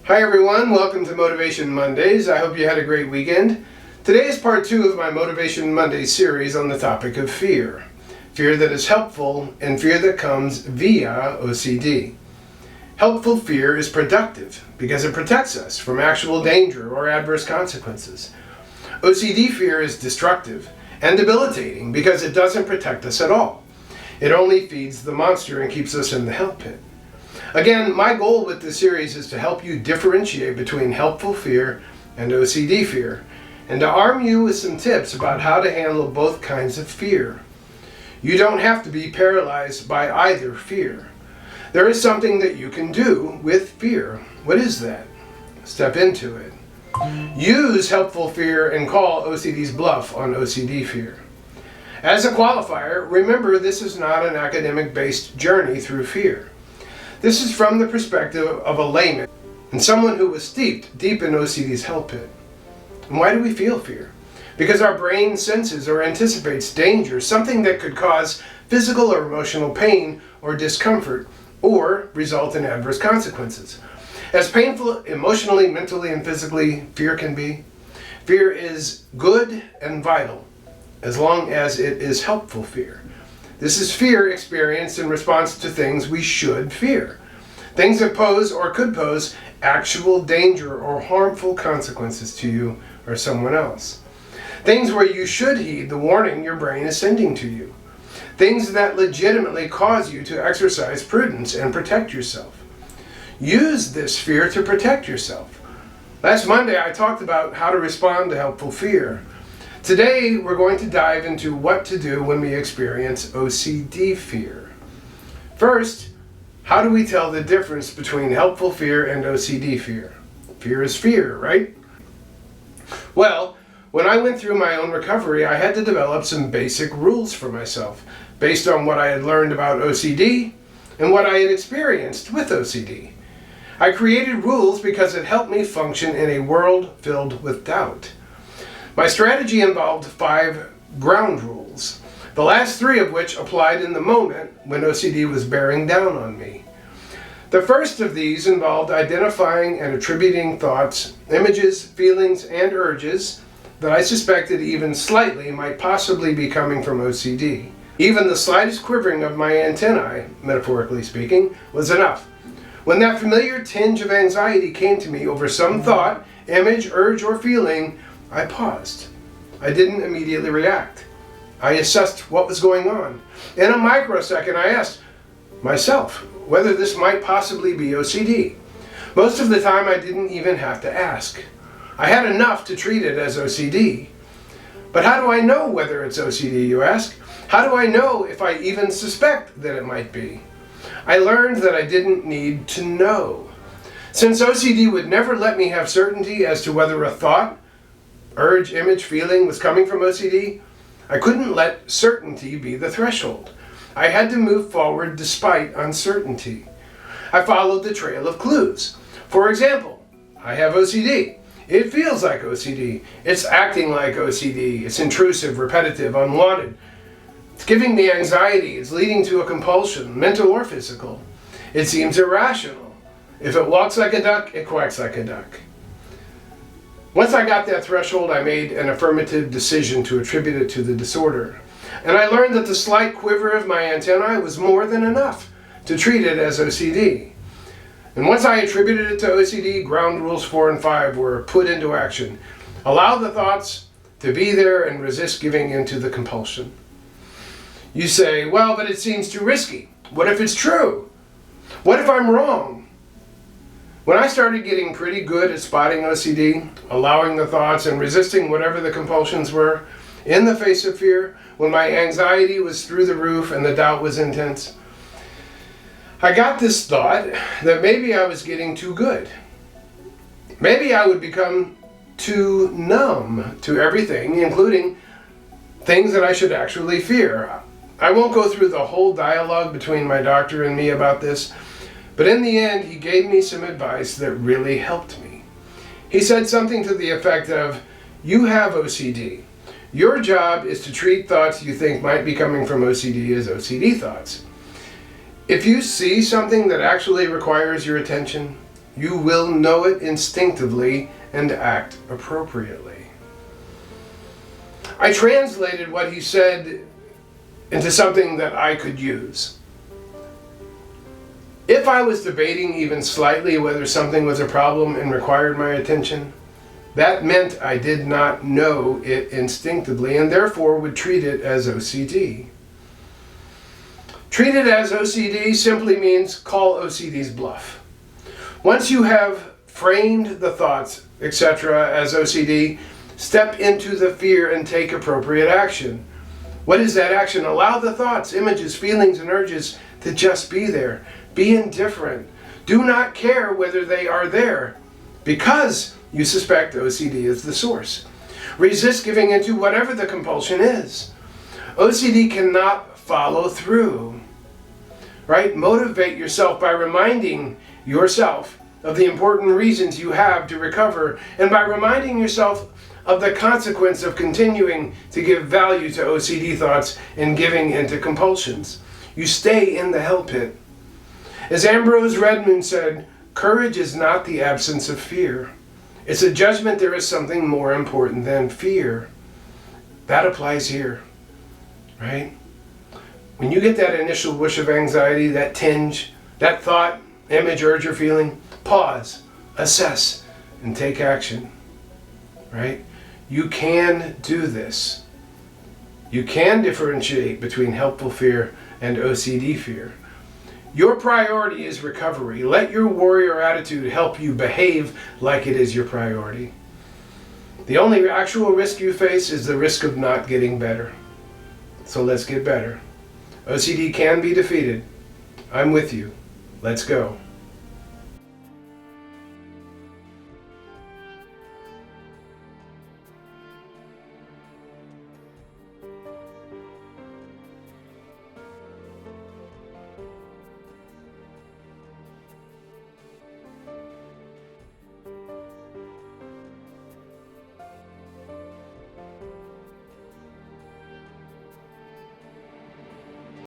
Hi everyone, welcome to Motivation Mondays. I hope you had a great weekend. Today is part 2 of my Motivation Mondays series on the topic of fear. Fear that is helpful and fear that comes via OCD. Helpful fear is productive because it protects us from actual danger or adverse consequences. OCD fear is destructive and debilitating because it doesn't protect us at all. It only feeds the monster and keeps us in the hell pit. Again, my goal with this series is to help you differentiate between helpful fear and OCD fear, and to arm you with some tips about how to handle both kinds of fear. You don't have to be paralyzed by either fear. There is something that you can do with fear. What is that? Step into it. Use helpful fear and call OCD's bluff on OCD fear. As a qualifier, remember this is not an academic-based journey through fear. This is from the perspective of a layman and someone who was steeped deep in OCD's hell pit. And why do we feel fear? Because our brain senses or anticipates danger, something that could cause physical or emotional pain or discomfort or result in adverse consequences. As painful emotionally, mentally, and physically fear can be, fear is good and vital as long as it is helpful fear. This is fear experienced in response to things we should fear. Things that pose or could pose actual danger or harmful consequences to you or someone else. Things where you should heed the warning your brain is sending to you. Things that legitimately cause you to exercise prudence and protect yourself. Use this fear to protect yourself. Last Monday I talked about how to respond to helpful fear. Today, we're going to dive into what to do when we experience OCD fear. First, how do we tell the difference between helpful fear and OCD fear? Fear is fear, right? Well, when I went through my own recovery, I had to develop some basic rules for myself based on what I had learned about OCD and what I had experienced with OCD. I created rules because it helped me function in a world filled with doubt. My strategy involved 5 ground rules, the last 3 of which applied in the moment when OCD was bearing down on me. The first of these involved identifying and attributing thoughts, images, feelings, and urges that I suspected even slightly might possibly be coming from OCD. Even the slightest quivering of my antennae, metaphorically speaking, was enough. When that familiar tinge of anxiety came to me over some thought, image, urge, or feeling, I paused. I didn't immediately react. I assessed what was going on. In a microsecond, I asked myself whether this might possibly be OCD. Most of the time, I didn't even have to ask. I had enough to treat it as OCD. But how do I know whether it's OCD, you ask? How do I know if I even suspect that it might be? I learned that I didn't need to know. Since OCD would never let me have certainty as to whether a thought, urge, image, feeling was coming from OCD, I couldn't let certainty be the threshold. I had to move forward despite uncertainty. I followed the trail of clues. For example, I have OCD. It feels like OCD. It's acting like OCD. It's intrusive, repetitive, unwanted. It's giving me anxiety. It's leading to a compulsion, mental or physical. It seems irrational. If it walks like a duck, it quacks like a duck. Once I got that threshold, I made an affirmative decision to attribute it to the disorder. And I learned that the slight quiver of my antennae was more than enough to treat it as OCD. And once I attributed it to OCD, ground rules 4 and 5 were put into action. Allow the thoughts to be there and resist giving in to the compulsion. You say, well, but it seems too risky. What if it's true? What if I'm wrong? When I started getting pretty good at spotting OCD, allowing the thoughts and resisting whatever the compulsions were, in the face of fear, when my anxiety was through the roof and the doubt was intense, I got this thought that maybe I was getting too good. Maybe I would become too numb to everything, including things that I should actually fear. I won't go through the whole dialogue between my doctor and me about this, but in the end, he gave me some advice that really helped me. He said something to the effect of, you have OCD. Your job is to treat thoughts you think might be coming from OCD as OCD thoughts. If you see something that actually requires your attention, You will know it instinctively and act appropriately. I translated what he said into something that I could use. If I was debating even slightly whether something was a problem and required my attention, that meant I did not know it instinctively and therefore would treat it as OCD. Treat it as OCD simply means call OCD's bluff. Once you have framed the thoughts, etc., as OCD, step into the fear and take appropriate action. What is that action? Allow the thoughts, images, feelings, and urges to just be there. Be indifferent. Do not care whether they are there, because you suspect OCD is the source. Resist giving into whatever the compulsion is. OCD cannot follow through. Right? Motivate yourself by reminding yourself of the important reasons you have to recover, and by reminding yourself of the consequence of continuing to give value to OCD thoughts and giving into compulsions. You stay in the hell pit. As Ambrose Redmond said, courage is not the absence of fear. It's a judgment there is something more important than fear. That applies here, right? When you get that initial whoosh of anxiety, that tinge, that thought, image, urge, or feeling, pause, assess, and take action, right? You can do this. You can differentiate between helpful fear and OCD fear. Your priority is recovery. Let your warrior attitude help you behave like it is your priority. The only actual risk you face is the risk of not getting better. So let's get better. OCD can be defeated. I'm with you. Let's go.